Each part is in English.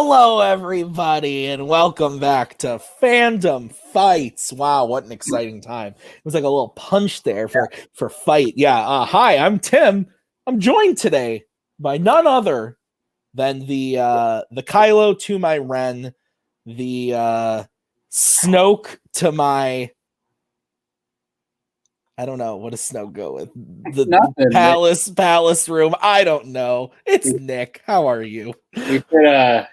Hello, everybody, and welcome back to Fandom Fights. Wow, what an exciting time. It was like a little punch there for fight. Yeah, hi, I'm Tim. I'm joined today by none other than the Kylo to my Ren, the Snoke to my... I don't know. What does Snoke go with? The palace room. I don't know. It's Nick. How are you?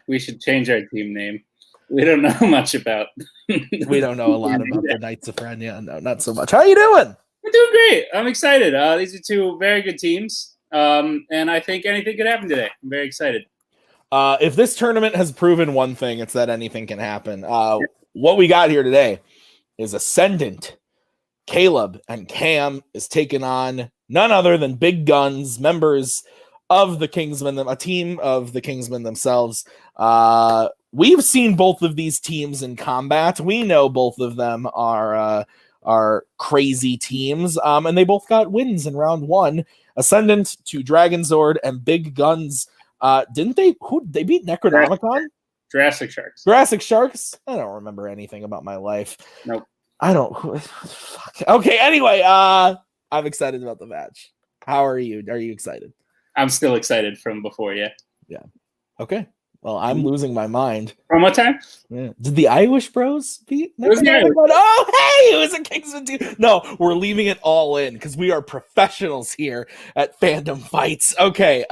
We should change our team name. We don't know much about. We don't know a lot about the Knights of Ren. Yeah, no, not so much. How are you doing? We're doing great. I'm excited. These are two very good teams, and I think anything could happen today. I'm very excited. If this tournament has proven one thing, it's that anything can happen. What we got here today is Ascendant. Caleb and Cam is taking on none other than Big Guns, members of the Kingsmen, a team of the Kingsmen themselves. We've seen both of these teams in combat. We know both of them are crazy teams, and they both got wins in round one. Ascendant to Dragonzord and Big Guns. Didn't they? Who they beat? Necronomicon? Jurassic Sharks. Jurassic Sharks? I don't remember anything about my life. Nope. I don't. Fuck. Okay. Anyway, I'm excited about the match. How are you? Are you excited? I'm still excited from before. Yeah. Okay. Well, I'm losing my mind. From what time? Yeah. Did the Irish Bros beat? Oh, hey, it was a Kingsman team. No, we're leaving it all in because we are professionals here at Fandom Fights. Okay.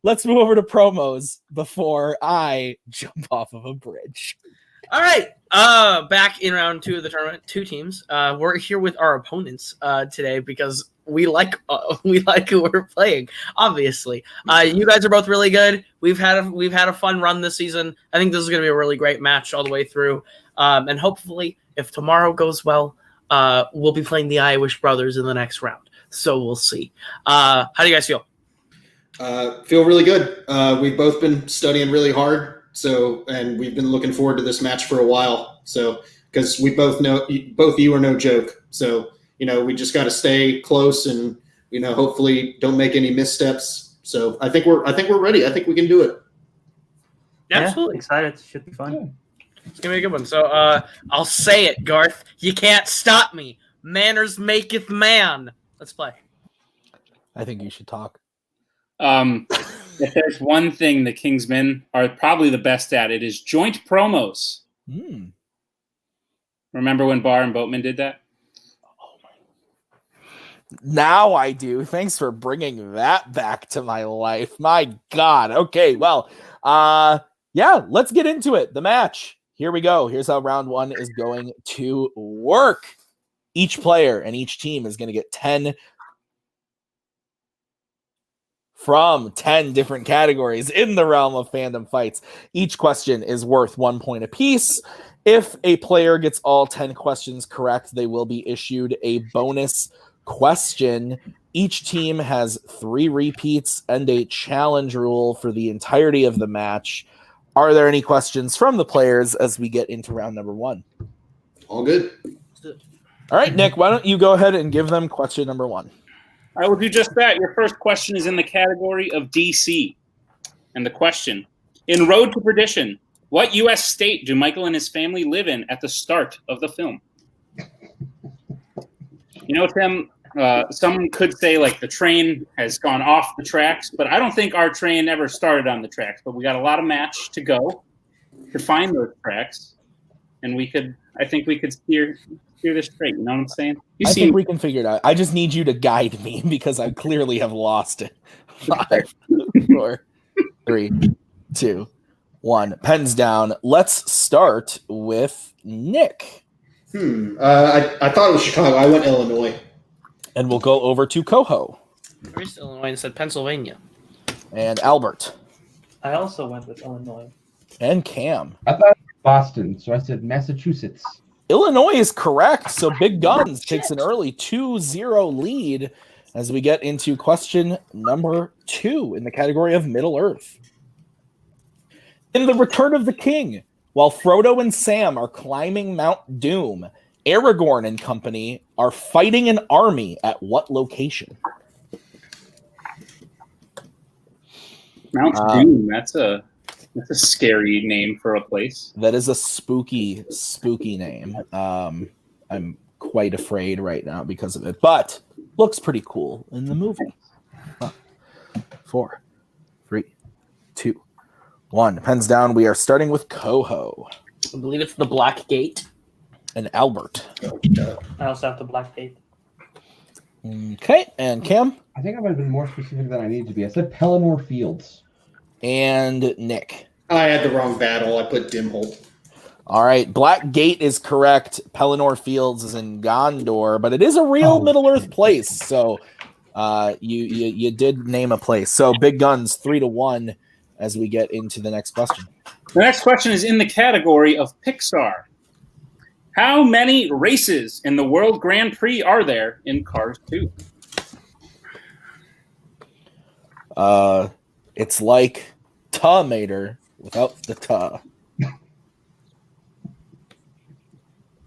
Let's move over to promos before I jump off of a bridge. All right, back in round two of the tournament, two teams. We're here with our opponents today because we like who we're playing. Obviously, you guys are both really good. We've had a fun run this season. I think this is going to be a really great match all the way through. And hopefully, if tomorrow goes well, we'll be playing the Irish Brothers in the next round. So we'll see. How do you guys feel? Feel really good. We've both been studying really hard. And we've been looking forward to this match for a while. So, because we both know, both of you are no joke. So, we just got to stay close and, hopefully don't make any missteps. So I think we're ready. I think we can do it. Absolutely. Excited. Should be fun. Yeah. It's going to be a good one. So, I'll say it, Garth. You can't stop me. Manners maketh man. Let's play. I think you should talk. If there's one thing the Kingsmen are probably the best at, it is joint promos. Remember when Barr and Boatman did that? Now I do. Thanks for bringing that back to my life. My God. Okay, well, let's get into it. The match. Here we go. Here's how round one is going to work. Each player and each team is going to get 10 from 10 different categories in the realm of Fandom Fights. Each question is worth 1 point apiece. If a player gets all 10 questions correct, they will be issued a bonus question. Each team has 3 repeats and a challenge rule for the entirety of the match. Are there any questions from the players as we get into round number 1? All good. All right, Nick, why don't you go ahead and give them question number 1? I will do just that. Your first question is in the category of DC. And the question, in Road to Perdition, what U.S. state do Michael and his family live in at the start of the film? Tim, some could say like the train has gone off the tracks, but I don't think our train ever started on the tracks. But we got a lot of match to go to find those tracks. And I think we could steer this straight. You know what I'm saying? I think we can figure it out. I just need you to guide me because I clearly have lost it. 5, 4, 3, 2, 1. Pens down. Let's start with Nick. I thought it was Chicago. I went Illinois. And we'll go over to Coho. I reached Illinois and said Pennsylvania. And Albert. I also went with Illinois. And Cam. I thought it was Boston, so I said Massachusetts. Illinois is correct, so Big Guns takes an early 2-0 lead as we get into question number 2 in the category of Middle Earth. In The Return of the King, while Frodo and Sam are climbing Mount Doom, Aragorn and company are fighting an army at what location? Mount Doom, that's a That's a scary name for a place. That is a spooky name. I'm quite afraid right now because of it, but looks pretty cool in the movie. 4, 3, 2, 1. Pens down. We are starting with Coho I believe it's the Black Gate. and Albert. I also have the Black Gate. Okay, and Cam I think I might have been more specific than I needed to be. I said Pelennor Fields. and Nick. I had the wrong battle. I put Dimholt. All right, Black Gate is correct. Pelennor Fields is in Gondor, but it is a real Middle Earth place. So you did name a place. So Big Guns 3-1 as we get into the next question. The next question is in the category of Pixar. How many races in the World Grand Prix are there in Cars 2? It's like Mater without the ta.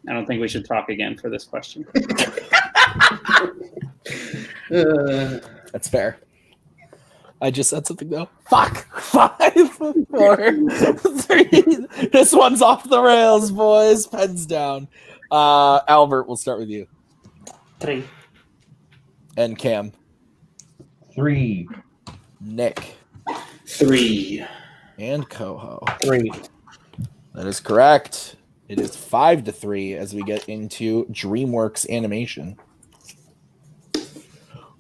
I don't think we should talk again for this question. That's fair. I just said something though. Fuck. 5, 4, 3. This one's off the rails, boys. Pens down. Albert, we'll start with you. 3. And Cam. 3. Nick. 3. And Coho. 3. That is correct. It is 5-3 as we get into DreamWorks animation.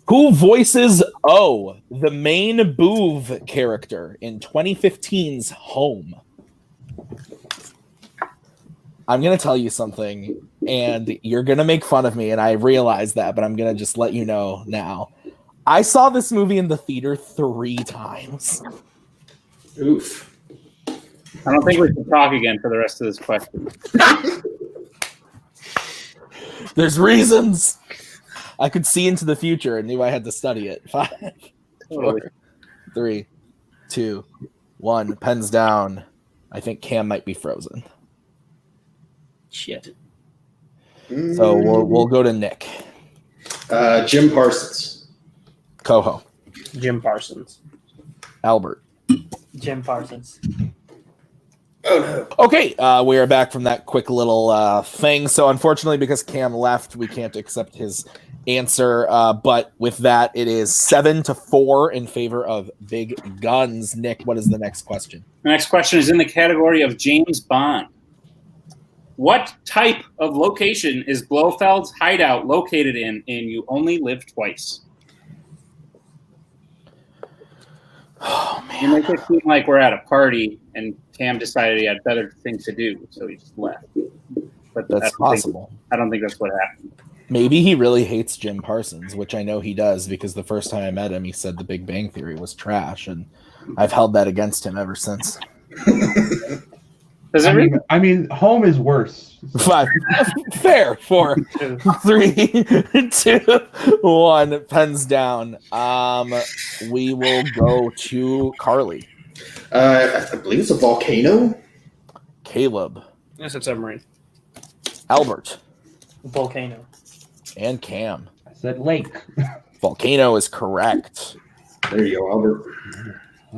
Who voices O, the main Boov character in 2015's Home? I'm going to tell you something, and you're going to make fun of me, and I realize that, but I'm going to just let you know now. I saw this movie in the theater 3 times. Oof. I don't think we should talk again for the rest of this question. There's reasons. I could see into the future and knew I had to study it. 5, 4, 3, 2, 1. Pens down. I think Cam might be frozen. Shit. So we'll go to Nick. Jim Parsons. Coho. Jim Parsons. Albert. Jim Parsons. Oh no. Okay, we are back from that quick little thing. So unfortunately, because Cam left, we can't accept his answer. But with that, it is 7-4 in favor of Big Guns. Nick, what is the next question? The next question is in the category of James Bond. What type of location is Blofeld's hideout located in You Only Live Twice? Oh, man. You make it seem like we're at a party and Cam decided he had better things to do, so he just left. But That's possible. I don't think that's what happened. Maybe he really hates Jim Parsons, which I know he does because the first time I met him, he said The Big Bang Theory was trash, and I've held that against him ever since. Does it really? I mean, Home is worse. 5. Fair. 4, 3, 2, 1. Pens down. We will go to Carly. I believe it's a volcano. Caleb. Yes, it's submarine. Albert. Volcano. And Cam. I said Lake. Volcano is correct. There you go, Albert.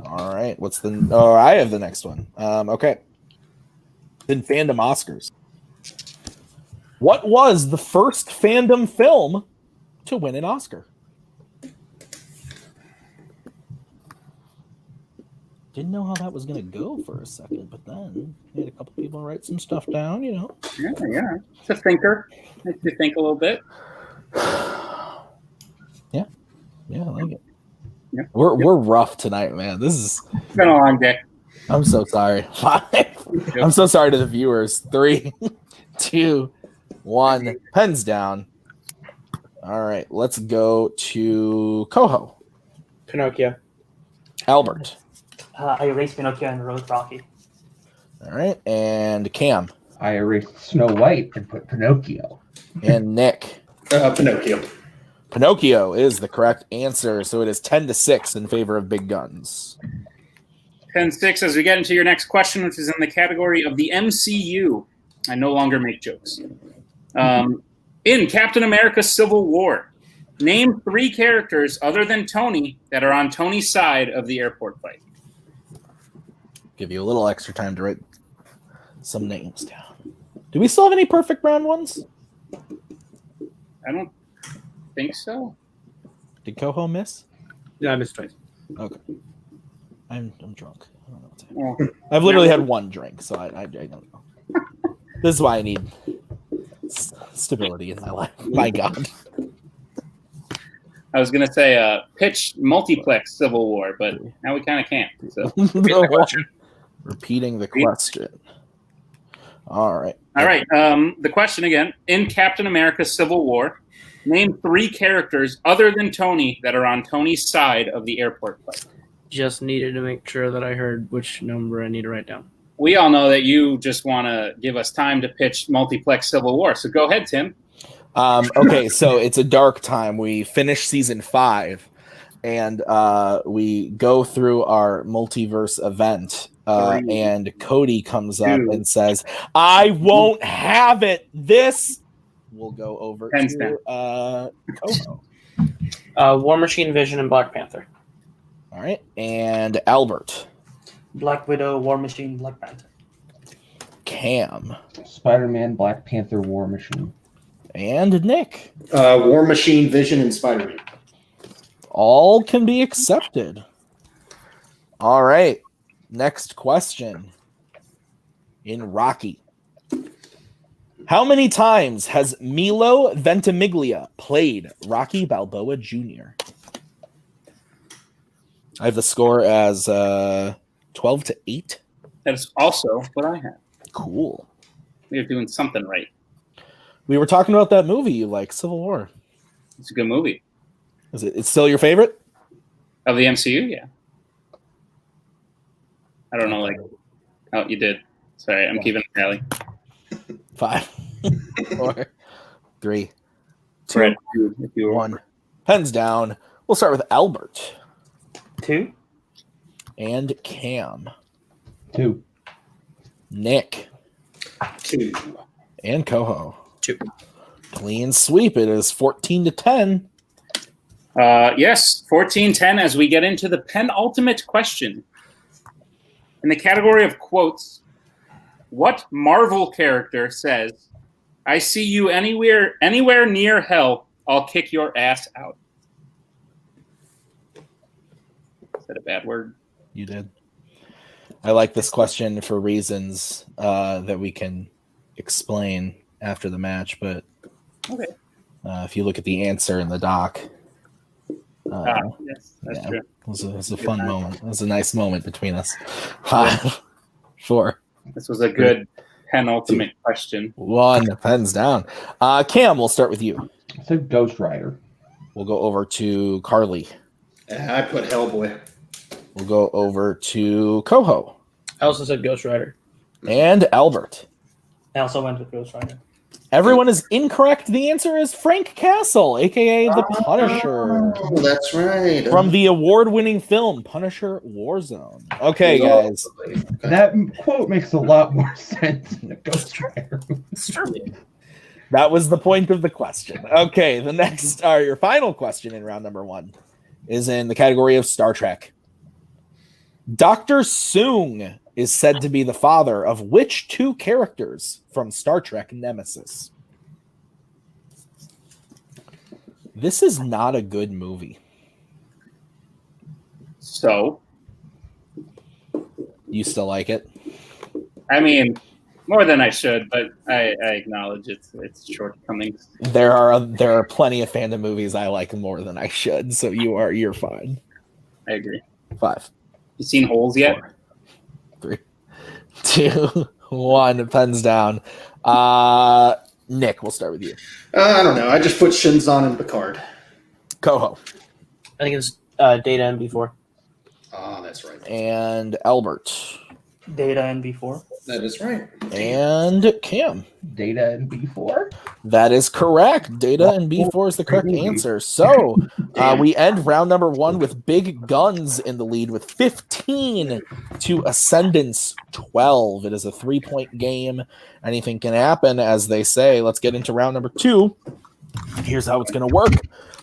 All right. What's the... Oh, I have the next one. Okay. In Fandom Oscars. What was the first Fandom film to win an Oscar? Didn't know how that was going to go for a second, but then had a couple people write some stuff down, you know. Yeah. It's a thinker. Makes you think a little bit. Yeah, I like it. Yeah. We're rough tonight, man. It's been a long day. I'm so sorry. 5. I'm so sorry to the viewers. 3, 2, 1. Pens down. All right, let's go to Coho. Pinocchio. Albert. I erased Pinocchio and wrote Rocky. All right, and Cam. I erased Snow White and put Pinocchio. And Nick. Pinocchio. Pinocchio is the correct answer, so it is 10-6 in favor of Big Guns. 10-6 as we get into your next question, which is in the category of the MCU. I no longer make jokes. In Captain America Civil War, name 3 characters other than Tony that are on Tony's side of the airport fight. Give you a little extra time to write some names down. Do we still have any perfect round ones? I don't think so. Did Coho miss? Yeah, I missed twice. Okay. I'm drunk. I don't know what's happening. Well, I've literally had one drink, so I don't know. This is why I need stability in my life. My God. I was gonna say pitch multiplex Civil War, but now we kind of can't. So Repeating the question. All right. all right. The question again: in Captain America: Civil War, name 3 characters other than Tony that are on Tony's side of the airport fight. Just needed to make sure that I heard which number I need to write down. We all know that you just want to give us time to pitch multiplex Civil War. So go ahead, Tim. Okay, so it's a dark time. We finish season 5, and we go through our multiverse event. And Cody comes up and says, "I won't have it." This will go over to Coho. War Machine, Vision, and Black Panther. All right, and Albert. Black Widow, War Machine, Black Panther. Cam. Spider-Man, Black Panther, War Machine. And Nick. War Machine, Vision, and Spider-Man. All can be accepted. All right. Next question. In Rocky. How many times has Milo Ventimiglia played Rocky Balboa Jr.? I have the score as 12-8. That is also what I have. Cool. We are doing something right. We were talking about that movie you like, Civil War. It's a good movie. Is it? It's still your favorite? Of the MCU, yeah. I don't know, oh, you did. Sorry, I'm keeping a tally. 5, 4, 3, Fred, 2, if you were 1. Pens down. We'll start with Albert. 2. And Cam. 2. Nick. 2. And Coho. 2. Clean sweep. It is 14-10. Yes, 14-10 as we get into the penultimate question. In the category of quotes, what Marvel character says, "I see you anywhere near hell, I'll kick your ass out"? Is that a bad word? You did. I like this question for reasons that we can explain after the match, but Okay. if you look at the answer in the doc, Yes, that's true. it was a fun moment. It was a nice moment between us. 5, 4, This was a good penultimate question. 1. Pens down. Cam, we'll start with you. It's a Ghost Rider. We'll go over to Carly. I put Hellboy. We'll go over to Coho. I also said Ghost Rider. And Albert. I also went with Ghost Rider. Everyone is incorrect. The answer is Frank Castle, a.k.a. the Punisher. Oh, that's right. From the award-winning film Punisher Warzone. Okay, guys. That quote makes a lot more sense than a Ghost Rider. It's true. That was the point of the question. Okay, the next, your final question in round number 1 is in the category of Star Trek. Dr. Soong is said to be the father of which 2 characters from Star Trek Nemesis? This is not a good movie. So, You still like it? I mean, more than I should, but I acknowledge its shortcomings. There are plenty of Fandom movies I like more than I should, so you're fine. I agree. 5, You seen Holes yet? 4, 3, 2, 1. Pens down. Nick, we'll start with you. I don't know. I just put Shinzon and Picard. Coho. I think it's Data and B4. Ah, that's right. And Albert. Data and B4. That is right. And Cam. Data and B4? That is correct. Data and B4 is the correct answer. So we end round number 1 with Big Guns in the lead with 15 to Ascendant's 12. It is a 3-point game. Anything can happen, as they say. Let's get into round number 2. Here's how it's going to work.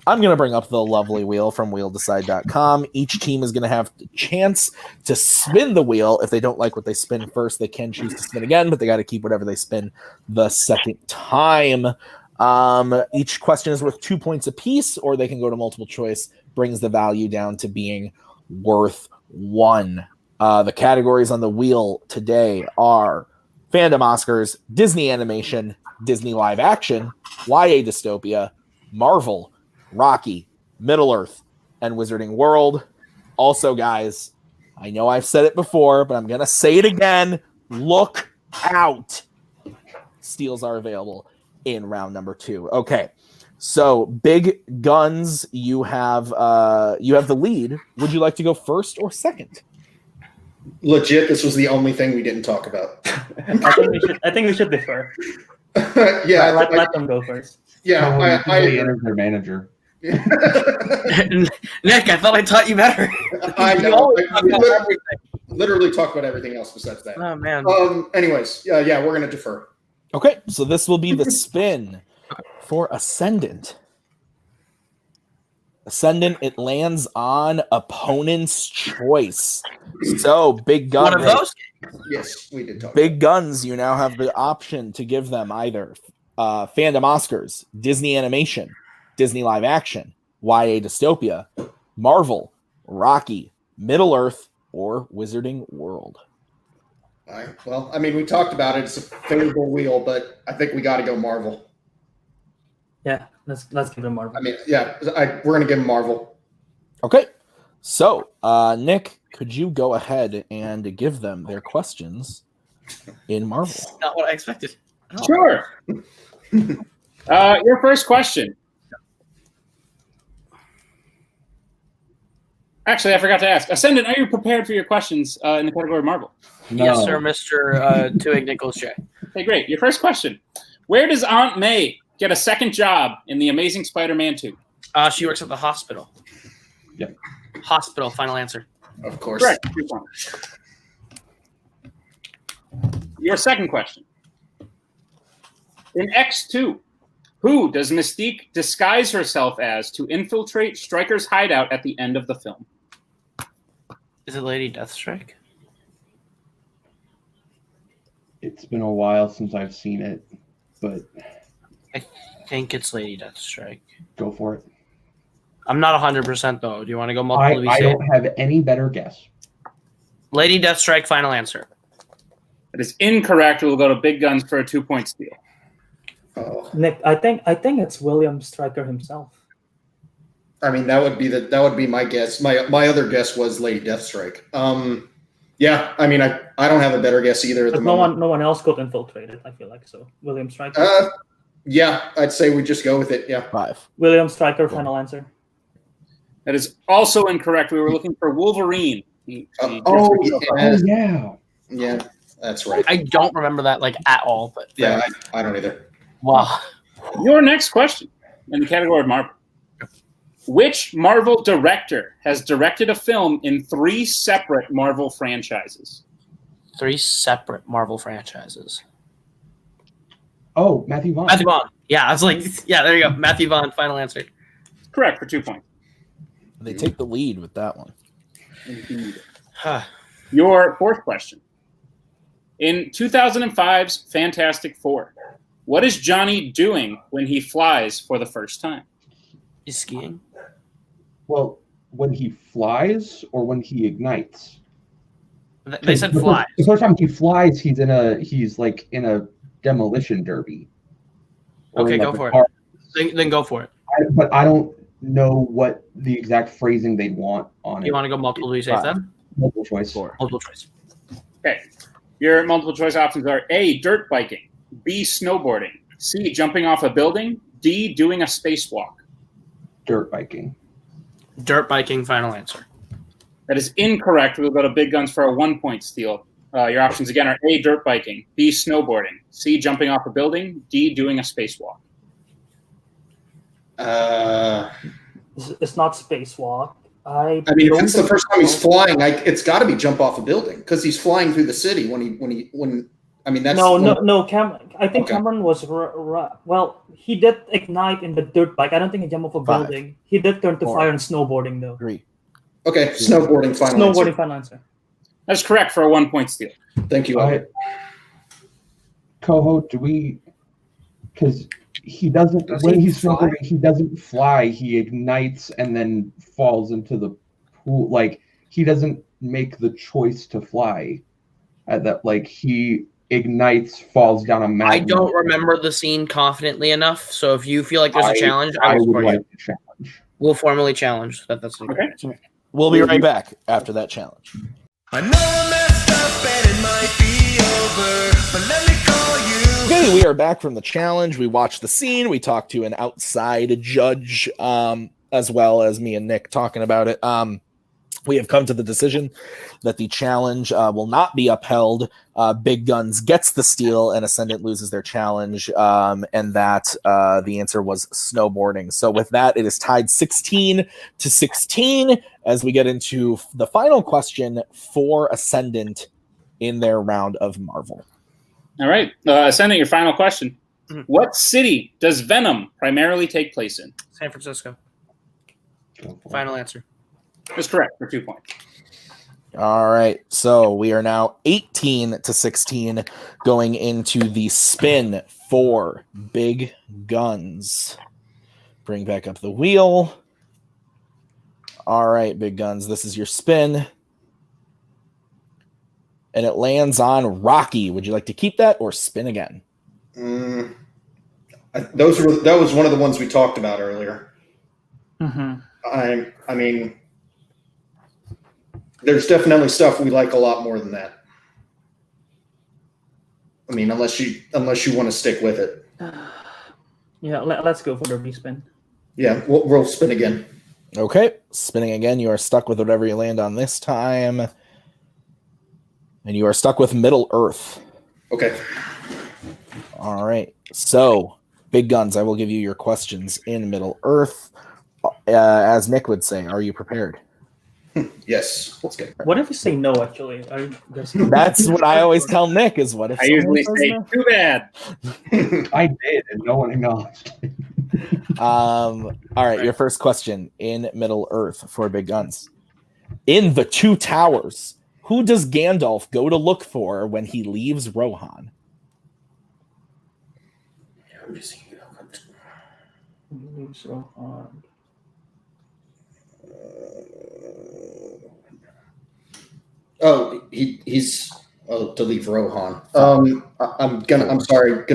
I'm going to bring up the lovely wheel from wheeldecide.com. Each team is going to have the chance to spin the wheel. If they don't like what they spin first, they can choose to spin again, but they got to keep whatever they spin the second time. Each question is worth 2 points apiece, or they can go to multiple choice, brings the value down to being worth 1. The categories on the wheel today are Fandom Oscars, Disney Animation, Disney Live Action, YA Dystopia, Marvel, Rocky, Middle-earth, and Wizarding World. Also, guys, I know I've said it before, but I'm going to say it again. Look out. Steals are available in round number 2. Okay, so Big Guns, you have the lead. Would you like to go first or second? Legit, this was the only thing we didn't talk about. I think we should defer. Yeah, Let them go first. Yeah, I am their manager. Nick, I thought I taught you better. I You know. always talk about everything. Literally talk about everything else besides that. Oh man. Anyways, yeah, we're gonna defer. Okay, so this will be the spin for Ascendant. Ascendant, it lands on opponent's choice. So, Big Guns. One of those? Yes, we did talk. Big Guns, you now have the option to give them either Fandom Oscars, Disney Animation, Disney Live Action, YA Dystopia, Marvel, Rocky, Middle-earth, or Wizarding World. All right. Well, I mean, we talked about it. It's a favorable wheel, but I think we got to go Marvel. Yeah, let's give them Marvel. I mean, yeah, we're gonna give them Marvel. Okay, so Nick, could you go ahead and give them their questions in Marvel? Not what I expected. Oh. Sure. Your first question. Actually, I forgot to ask. Ascendant, are you prepared for your questions in the category of Marvel? No. Yes, sir, Mr. Tuig Nichols J. Okay, great. Your first question. Where does Aunt May get a second job in The Amazing Spider-Man 2? She works at the hospital. Yep. Hospital, final answer. Of course. Correct. Your second question. In X2, who does Mystique disguise herself as to infiltrate Stryker's hideout at the end of the film? Is it Lady Deathstrike? It's been a while since I've seen it, but I think it's Lady Deathstrike. go for it. I'm not 100% though. Do you want to go multiple? to be I safe? don't have any better guess. Lady Deathstrike, final answer. That is incorrect. We'll go to Big Guns for a 2-point steal. Oh, Nick, I think it's William Stryker himself. I mean, that would be my guess. My other guess was Lady Deathstrike. Yeah, I mean, I don't have a better guess either at the But no moment. one else got infiltrated. I feel like so. William Stryker. Yeah, I'd say we just go with it. Yeah. 5. William Stryker, final answer. That is also incorrect. We were looking for Wolverine. Yeah, that's right. I don't remember that like at all, but Yeah, I don't either. wow. Your next question in the category of Marvel. Which Marvel director has directed a film in 3 separate Marvel franchises? 3 separate Marvel franchises. Oh, Matthew Vaughn. Matthew Vaughn. Yeah, I was like, yeah, there you go. Matthew Vaughn, final answer. Correct for 2 points. They take the lead with that one. Your fourth question. In 2005's Fantastic Four, what is Johnny doing when he flies for the first time? He's skiing. Well, when he flies or when he ignites? They said flies. The first time he flies, he's in a demolition derby. Or Okay, in, go a for car. it. Then go for it. But I don't know what the exact phrasing they'd want on it. You want to go multiple? Do you say 5. then? Multiple choice. 4. Multiple choice. Okay. Your multiple choice options are A, dirt biking, B, snowboarding, C, jumping off a building, D, doing a spacewalk. Dirt biking. Dirt biking, final answer. That is incorrect. We'll go to Big Guns for a 1-point steal. Your options again are A, dirt biking, B, snowboarding, C, jumping off a building, D, doing a spacewalk. It's not spacewalk. I mean, if it's the first time he's flying, it's got to be jump off a building because he's flying through the city when I mean, that's No. I think Okay. Cameron was well. He did ignite in the dirt bike. I don't think he jumped off a 5, building. He did turn to 4, fire and snowboarding though. 3. okay. Snowboarding, final Snowboarding, answer. final answer. That's correct for a 1-point steal. Thank you, Albert. Coho, do we? Because he doesn't. Does When he he's fly? snowboarding, he doesn't fly. He ignites and then falls into the pool. Like he doesn't make the choice to fly. At that, like he ignites, falls down a mountain. I don't remember the scene confidently enough, so if you feel like there's a challenge, I I will would support like you. to challenge. We'll formally challenge that. That's Okay. We'll be right back after that challenge. I know I messed up and it might be over, but let me call you. Okay, we are back from the challenge. We watched the scene. We talked to an outside judge, as well as me and Nick talking about it. We have come to the decision that the challenge will not be upheld. Big Guns gets the steal and Ascendant loses their challenge, and that the answer was snowboarding. So with that, it is tied 16-16 as we get into the final question for Ascendant in their round of Marvel. All right. Ascendant, your final question. Mhm. What city does Venom primarily take place in? San Francisco. Final answer. That's correct for 2 points. All right, so we are now 18-16 going into the spin for Big Guns. Bring back up the wheel. All right, Big Guns, this is your spin. And it lands on Rocky. Would you like to keep that or spin again? That was one of the ones we talked about earlier. Mm-hmm. I mean, there's definitely stuff we like a lot more than that. I mean, unless you want to stick with it. Yeah, let's go for the respin. Yeah, we'll spin again. Okay, spinning again. You are stuck with whatever you land on this time. And you are stuck with Middle Earth. Okay. All right. So, Big Guns, I will give you your questions in Middle Earth. As Nick would say, are you prepared? Yes. Let's go. What if you say no? Actually, That's what I always tell Nick is what if I someone usually says say, no? too bad. I did, and no one acknowledged it. All right, your first question in Middle Earth for Big Guns. In the Two Towers, who does Gandalf go to look for when he leaves Rohan? He's to leave Rohan. I'm gonna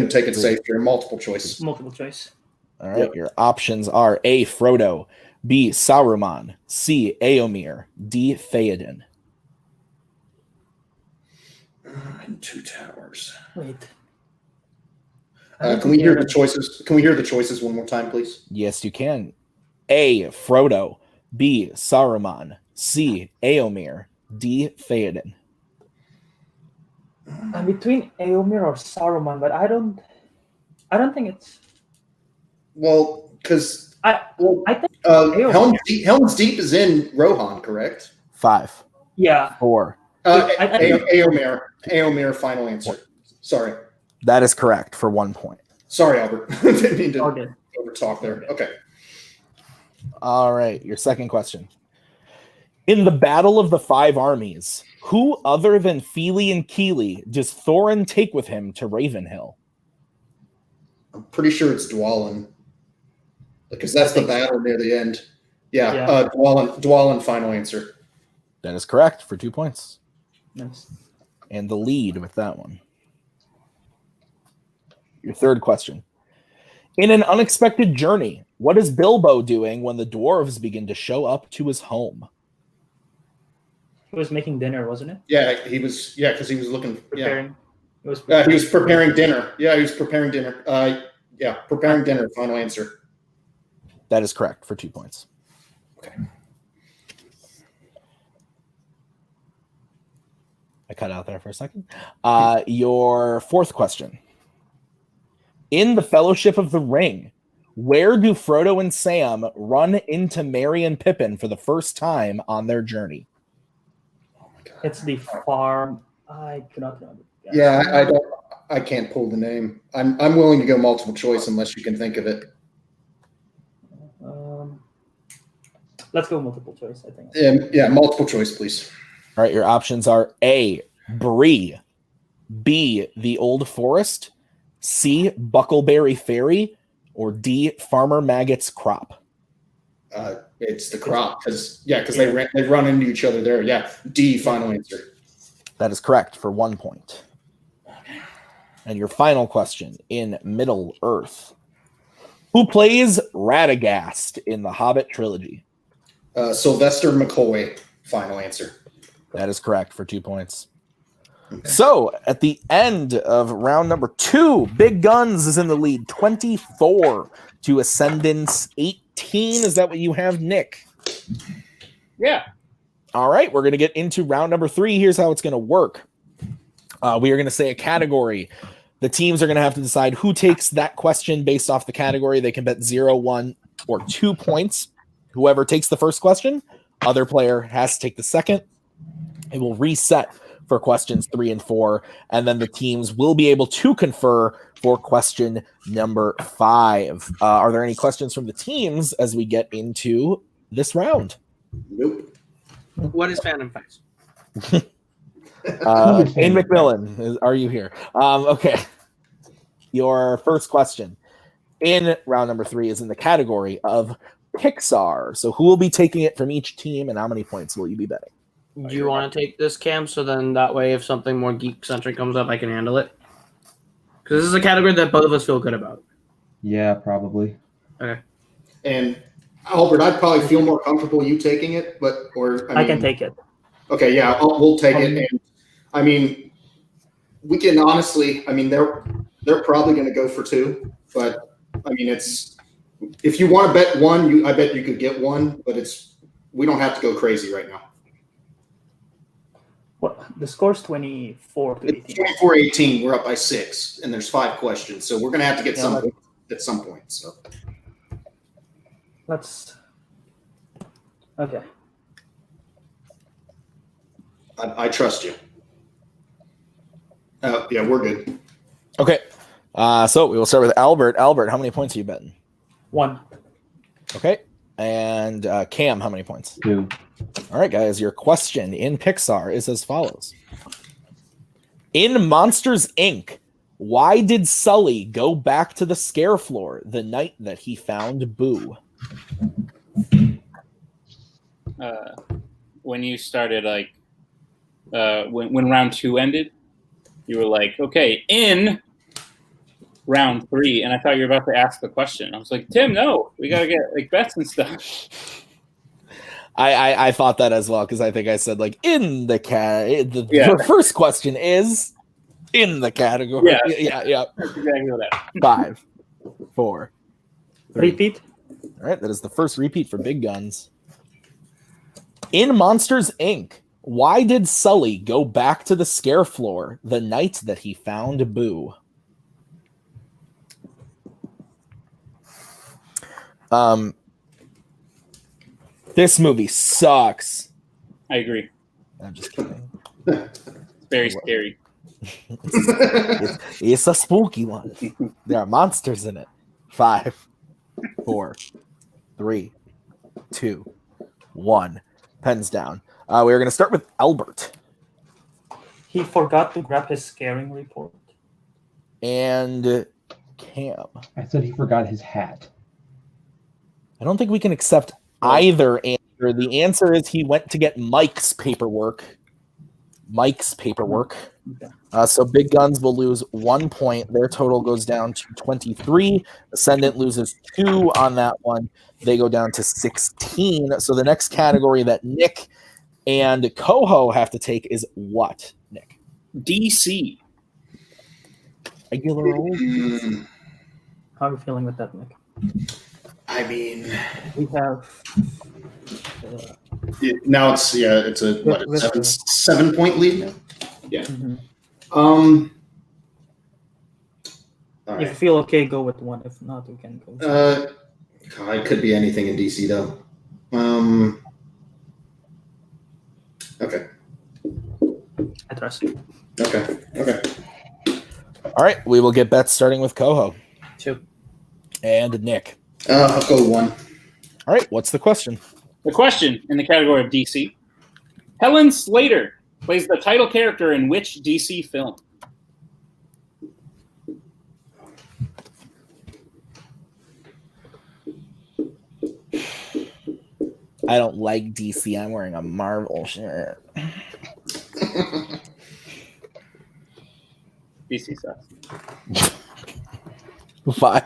take it safe here. Multiple choice. Multiple choice. All right, your options are A, Frodo, B, Saruman, C, Éomer, D, Theoden. In Two Towers. Wait. Can we hear the choices? Can we hear the choices one more time, please? Yes, you can. A, Frodo, B, Saruman, C, Éomer, D, Theoden. I'm between Éomer or Saruman, but I don't think it's. Well, because I think Éomer. Helm's Deep is in Rohan, correct? 5, Yeah. 4. Éomer, final answer. Sorry. That is correct for 1 point. Sorry, Albert. Didn't mean to Okay. over talk there. Okay. All right, your second question. In the Battle of the Five Armies, who other than Fili and Keely does Thorin take with him to Ravenhill? I'm pretty sure it's Dwalin. Because that's the battle near the end. Yeah. Dwalin, final answer. That is correct for 2 points. Nice. And the lead with that one. Your third question. In an unexpected journey, what is Bilbo doing when the dwarves begin to show up to his home? He was making dinner, wasn't it? Yeah, he was. Yeah, because he was looking. Preparing. He was preparing dinner. Yeah, he was preparing dinner. Preparing dinner. Final answer. That is correct for 2 points. Okay. I cut out there for a second. Your fourth question. In the Fellowship of the Ring, where do Frodo and Sam run into Merry and Pippin for the first time on their journey? It's the farm. I cannot remember. Yeah, I can't pull the name. I'm willing to go multiple choice unless you can think of it. Let's go multiple choice, I think. Yeah, multiple choice, please. All right, your options are A, Bree, B, The Old Forest, C, Buckleberry Ferry, or D, Farmer Maggot's Crop. It's the crop because they run into each other there. Yeah, D, final answer. That is correct for 1 point. And your final question in Middle Earth. Who plays Radagast in the Hobbit trilogy? Sylvester McCoy, final answer. That is correct for 2 points. Okay. So at the end of round number 2, Big Guns is in the lead, 24 to Ascendant's 18. Is that what you have, Nick? Yeah. All right, we're going to get into round number 3. Here's how it's going to work. We are going to say a category. The teams are going to have to decide who takes that question based off the category. They can bet 0, 1, or 2 points. Whoever takes the first question, other player has to take the second. It will reset for questions 3 and 4, and then the teams will be able to confer for question number 5. Are there any questions from the teams as we get into this round? Nope. What is Fandom Facts? Ian McMillan, are you here? Okay. Your first question in round number 3 is in the category of Pixar. So who will be taking it from each team, and how many points will you be betting? Do you want to take this, Cam? So then that way, if something more geek-centric comes up, I can handle it. Because this is a category that both of us feel good about. Yeah, probably. Okay. And Albert, I'd probably feel more comfortable you taking it, I can take it. Okay, yeah, we'll take it. And I mean, we can honestly. I mean, they're probably going to go for 2, but I mean, it's if you want to bet 1, I bet you could get 1, but we don't have to go crazy right now. What the score's 24 to 18. 24-18. We're up by 6, and there's 5 questions, so we're going to have to get some at some point. So let's. Okay. I trust you. Yeah, we're good. Okay. So we will start with Albert. Albert, how many points are you betting? 1. Okay. And Cam, how many points? 2. All right, guys. Your question in Pixar is as follows. In Monsters, Inc., why did Sully go back to the scare floor the night that he found Boo? When you started, when round 2 ended, you were like, okay, in round 3, and I thought you were about to ask the question. I was like, Tim, no, we gotta get bets and stuff. I thought that as well, because I think I said in the your first question is in the category. Yeah. That's exactly that. 5, 4, 3. Repeat. All right, that is the first repeat for Big Guns. In Monsters, Inc., why did Sully go back to the scare floor the night that he found Boo? This movie sucks. I agree. I'm just kidding. It's very scary. It's a spooky one. There are monsters in it. 5, 4, 3, 2, 1. Pens down. We're going to start with Albert. He forgot to grab his scaring report. And Cam. I said he forgot his hat. I don't think we can accept either answer. The answer is he went to get Mike's paperwork. So Big Guns will lose 1 point. Their total goes down to 23. Ascendant loses 2 on that one. They go down to 16. So the next category that Nick and Coho have to take is what, Nick? DC. Regular old? How are you feeling with that, Nick? I mean, We have. now it's a 7-point lead now. Yeah. Mhm. All If you right. feel okay, go with 1. If not, we can go. It could be anything in DC though. Okay. I trust you. Okay. All right, we will get bets starting with Coho 2. and Nick. I'll go 1. All right, what's the question? The question in the category of DC. Helen Slater plays the title character in which DC film? I don't like DC. I'm wearing a Marvel shirt. DC sucks. 5,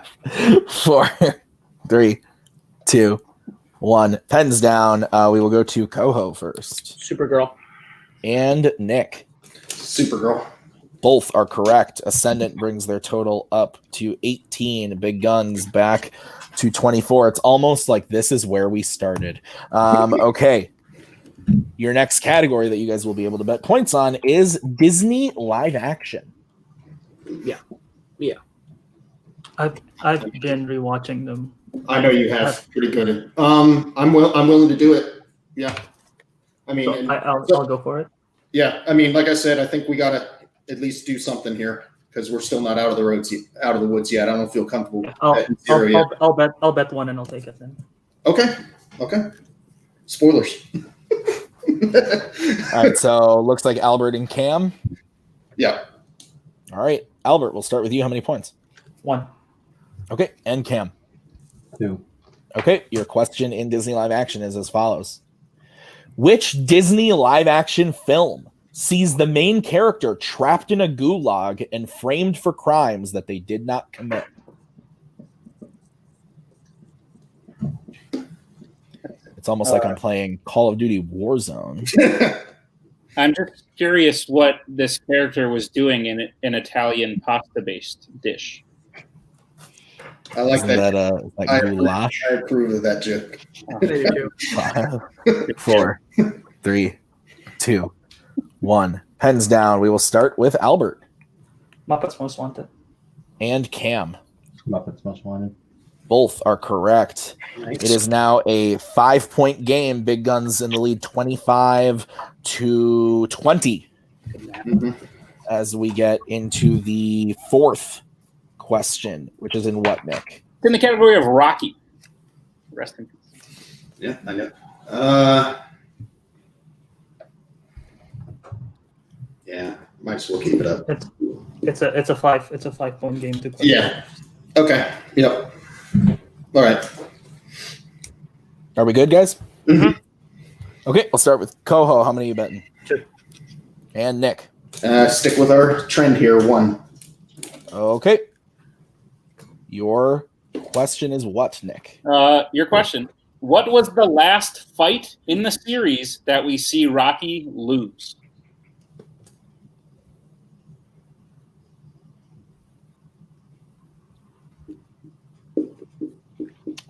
4, 3, 2, 1. Pens down. We will go to Coho first. Supergirl. And Nick. Supergirl. Both are correct. Ascendant brings their total up to 18. Big Guns back to 24. It's almost like this is where we started. Okay. Your next category that you guys will be able to bet points on is Disney live action. Yeah. I've been rewatching them. I know you have. Pretty good. I'm willing to do it. Yeah. I mean, So I'll go for it. yeah. I mean, like I said, I think we gotta at least do something here because we're still not out of the woods yet. I don't feel comfortable. betting zero yet. I'll bet 1 and I'll take it then. Okay. Spoilers. All right, so looks like Albert and Cam. Yeah. All right, Albert, we'll start with you. How many points? 1. Okay, and Cam. 2. Okay, your question in Disney live action is as follows. Which Disney live action film sees the main character trapped in a gulag and framed for crimes that they did not commit? It's almost like I'm playing Call of Duty Warzone. I'm just curious what this character was doing in an Italian pasta-based dish. I like Isn't that. that goulash? I approve of that joke. 5, 4, 3, 2, 1. Pens down. We will start with Albert Muppets Most Wanted. and Cam. Muppets Most Wanted. Both are correct. Nice. It is now a 5-point game. Big Guns in the lead 25 to 20 Mhm. as we get into the fourth question, which is in what, Nick? It's in the category of Rocky. Rest in peace. Yeah, I know. Yeah, might as well keep it up. It's a 5-point game to play. Yeah. Okay. Yep. All right. Are we good, guys? Mhm. Okay, we'll start with Coho. How many are you betting? 2. And Nick. Stick with our trend here. 1. Okay. Your question is what, Nick? Your question. What was the last fight in the series that we see Rocky lose?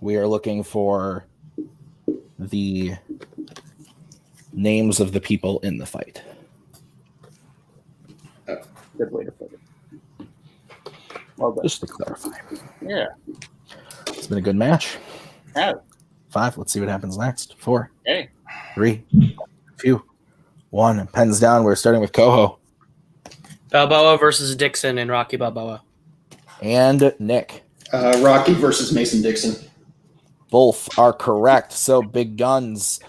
We are looking for the names of the people in the fight. Good way to put it. Well done. Just to clarify. Yeah. It's been a good match. Yeah. 5. Let's see what happens next. 4, Okay. 3, 2, 1. Pens down. We're starting with Coho Balboa versus Dixon in Rocky Balboa. and Nick. Rocky versus Mason Dixon. Both are correct. So Big Guns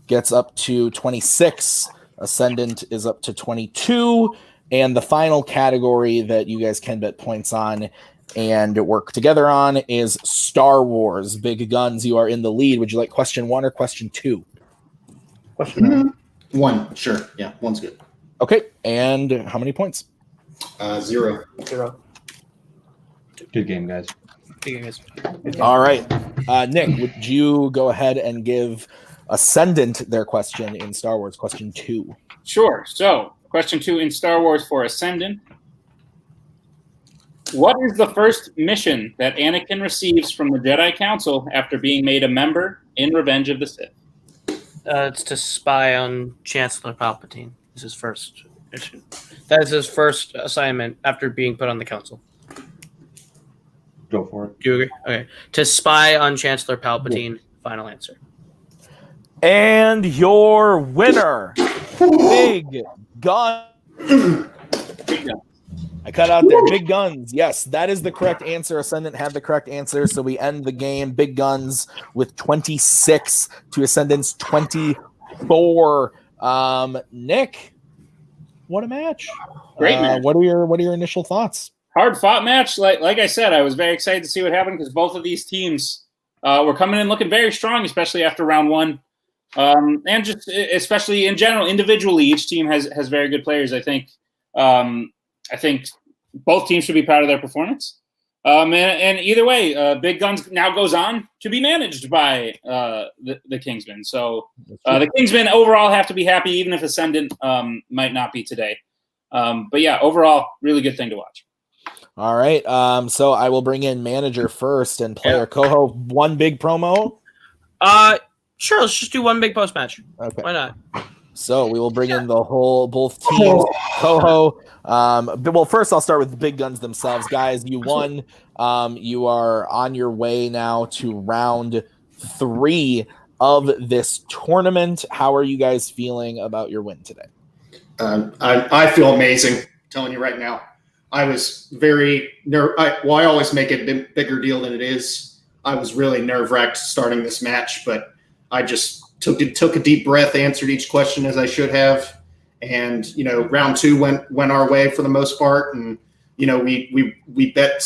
gets up to 26. Ascendant is up to 22. And the final category that you guys can bet points on and work together on is Star Wars. Big Guns, you are in the lead. Would you like question 1 or question 2? Question 1. Sure. Yeah, 1's good. Okay. And how many points? 0. 0. Good game, guys. All right. Nick, would you go ahead and give Ascendant their question in Star Wars, question 2? Sure. So, question 2 in Star Wars for Ascendant. What is the first mission that Anakin receives from the Jedi Council after being made a member in Revenge of the Sith? It's to spy on Chancellor Palpatine. This is his first mission. That is his first assignment after being put on the council. Go for it. Do you agree? Okay. To spy on Chancellor Palpatine. Final answer. And your winner, Big Gun. Big Gun. I cut out there. Big Guns. Yes, that is the correct answer. Ascendant had the correct answer. So we end the game. Big Guns with 26 to Ascendant's 24. Nick, what a match. Great match. What are your initial thoughts? Hard fought match. Like I said, I was very excited to see what happened because both of these teams were coming in looking very strong, especially after round one. And just especially in general, individually, each team has very good players. I think both teams should be proud of their performance. And either way, Big Guns now goes on to be managed by the Kingsmen. So the Kingsmen overall have to be happy, even if Ascendant might not be today. But yeah, overall, really good thing to watch. All right. So I will bring in manager first and player. Coho, one big promo. Sure. Let's just do one big post match. Okay. Why not? So we will bring in both teams. Coho. Well, first I'll start with the Big Guns themselves, guys. You won. You are on your way now to round 3 of this tournament. How are you guys feeling about your win today? I feel amazing. I'm telling you right now. I was very I always make it a bigger deal than it is. I was really nerve-wracked starting this match, but I just took a deep breath, answered each question as I should have, and round 2 went our way for the most part, and we bet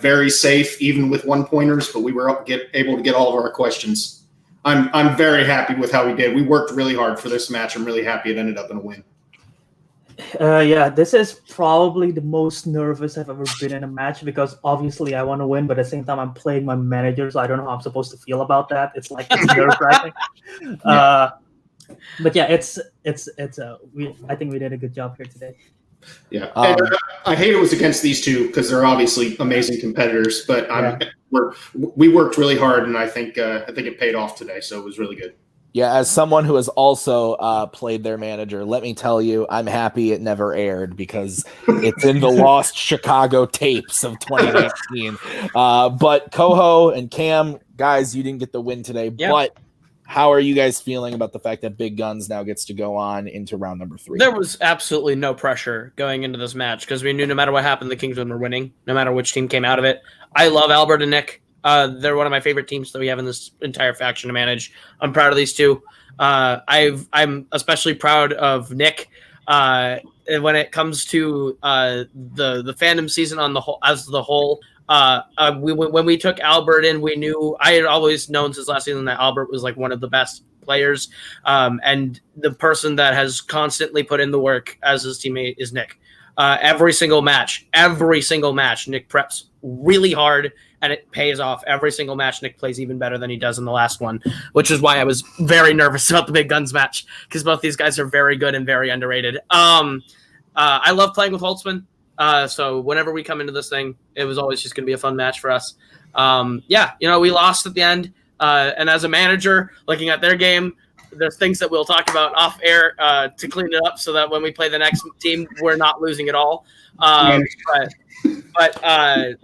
very safe even with 1-pointers, but we were able to get all of our questions. I'm very happy with how we did. We worked really hard for this match. I'm really happy it ended up in a win. Yeah, this is probably the most nervous I've ever been in a match because obviously I want to win, but at the same time I'm playing my manager, so I don't know how I'm supposed to feel about that. It's nerve-wracking. But yeah, I think we did a good job here today. Yeah, I hate it was against these two because they're obviously amazing competitors, but we worked really hard, and I think it paid off today, so it was really good. Yeah, as someone who has also played their manager, let me tell you, I'm happy it never aired because it's in the lost Chicago tapes of 2019. But Coho and Cam, guys, you didn't get the win today. Yeah. But how are you guys feeling about the fact that Big Guns now gets to go on into round number 3? There was absolutely no pressure going into this match because we knew no matter what happened, the Kingsmen were winning, no matter which team came out of it. I love Albert and Nick. They're one of my favorite teams that we have in this entire faction to manage. I'm proud of these two. I'm especially proud of Nick when it comes to the fandom season on the whole, as the whole. When we took Albert in, we knew I had always known since last season that Albert was like one of the best players, and the person that has constantly put in the work as his teammate is Nick. Every single match, Nick preps really hard. And it pays off. Every single match, Nick plays even better than he does in the last one, which is why I was very nervous about the Big Guns match because both these guys are very good and very underrated. I love playing with Holtzman. So whenever we come into this thing, it was always just going to be a fun match for us. We lost at the end. And as a manager, looking at their game, there's things that we'll talk about off air to clean it up so that when we play the next team, we're not losing at all. But I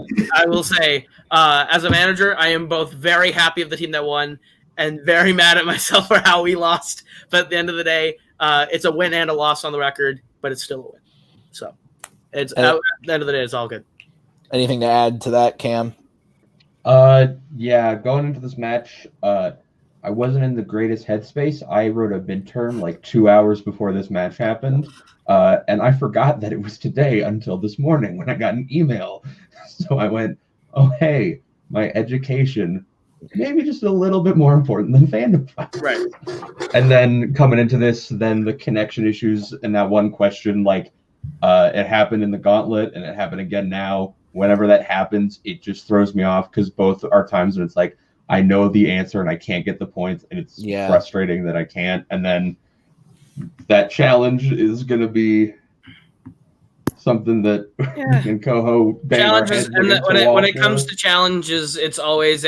will say, as a manager, I am both very happy of the team that won and very mad at myself for how we lost. But at the end of the day, it's a win and a loss on the record, but it's still a win. So at the end of the day, it's all good. Anything to add to that, Cam? Yeah, going into this match, I wasn't in the greatest headspace. I wrote a midterm like 2 hours before this match happened. And I forgot that it was today until this morning when I got an email. So I went, oh, hey, my education, maybe just a little bit more important than fandom. Right. And then coming into this, then the connection issues and that one question, like it happened in the gauntlet and it happened again now. Whenever that happens, it just throws me off because both are times when it's like, I know the answer and I can't get the points and it's frustrating that I can't. And then that challenge is going to be something that in Coho challenges. And when it comes to challenges, it's always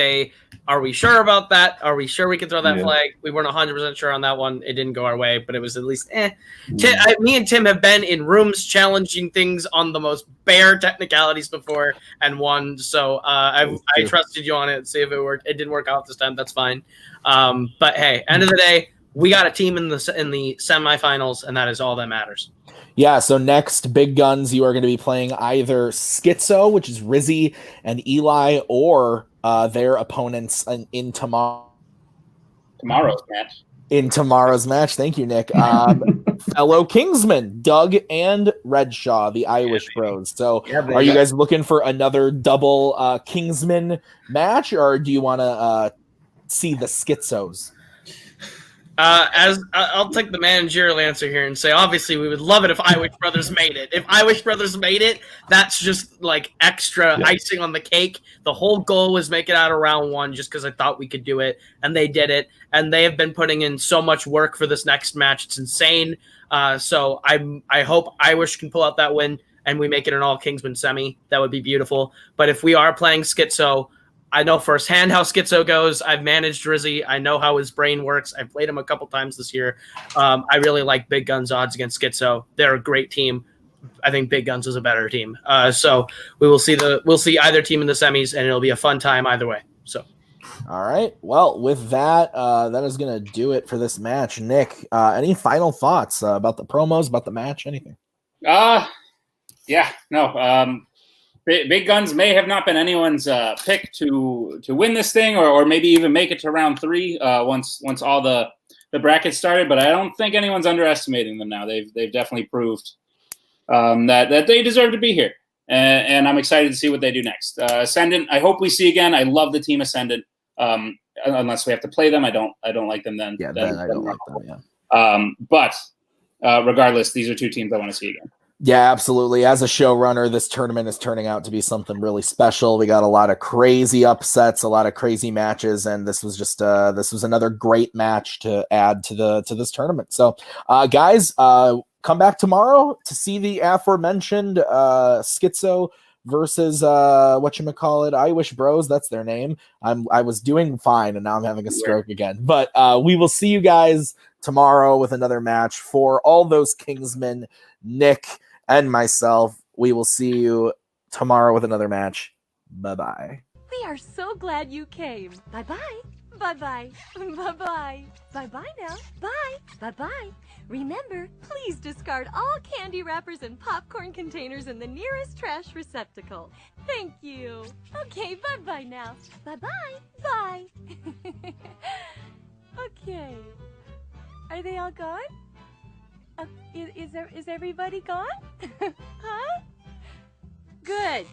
are we sure about that? Are we sure we can throw that flag? We weren't 100% sure on that one. It didn't go our way, but it was at least me and Tim have been in rooms challenging things on the most bare technicalities before and won. So I trusted you on it. See if it worked. It didn't work out this time. That's fine. But hey, end of the day, we got a team in the semifinals, and that is all that matters. Yeah, so next, Big Guns, you are going to be playing either Schizo, which is Rizzy and Eli, or their opponents in tomorrow's match. Thank you, Nick. Fellow Kingsmen, Doug and Redshaw, the Irish Bros. So are you guys looking for another double Kingsman match, or do you want to see the Schizos? As I'll take the managerial answer here and say, obviously, we would love it if Irish Brothers made it. If Irish Brothers made it, that's just like extra icing on the cake. The whole goal was make it out of round one just because I thought we could do it, and they did it. And they have been putting in so much work for this next match. It's insane. So I hope Irish can pull out that win and we make it an all Kingsman semi. That would be beautiful. But if we are playing Schizo, I know firsthand how Schizo goes. I've managed Rizzy. I know how his brain works. I've played him a couple times this year. I really like Big Guns' odds against Schizo. They're a great team. I think Big Guns is a better team. So we'll see either team in the semis, and it'll be a fun time either way. So, all right. Well, with that, that is going to do it for this match. Nick, any final thoughts about the promos, about the match, anything? Yeah, no. Big Guns may have not been anyone's pick to win this thing, or maybe even make it to round 3 once all the brackets started. But I don't think anyone's underestimating them now. They've definitely proved that they deserve to be here, and I'm excited to see what they do next. Ascendant, I hope we see again. I love the team Ascendant. Unless we have to play them, I don't like them then. Yeah, then I don't like them. Yeah. But regardless, these are two teams I want to see again. Yeah, absolutely. As a showrunner, this tournament is turning out to be something really special. We got a lot of crazy upsets, a lot of crazy matches, and this was just this was another great match to add to this tournament. So, guys, come back tomorrow to see the aforementioned Schizo versus Irish Bros. That's their name. I was doing fine, and now I'm having a stroke again. But we will see you guys tomorrow with another match. For all those Kingsmen, Nick and myself, we will see you tomorrow with another match. Bye-bye. We are so glad you came. Bye-bye. Bye-bye. Bye-bye. Bye-bye now. Bye. Bye-bye. Remember, please discard all candy wrappers and popcorn containers in the nearest trash receptacle. Thank you. Okay, bye-bye now. Bye-bye. Bye. Okay. Are they all gone? Is everybody gone? Huh? Good.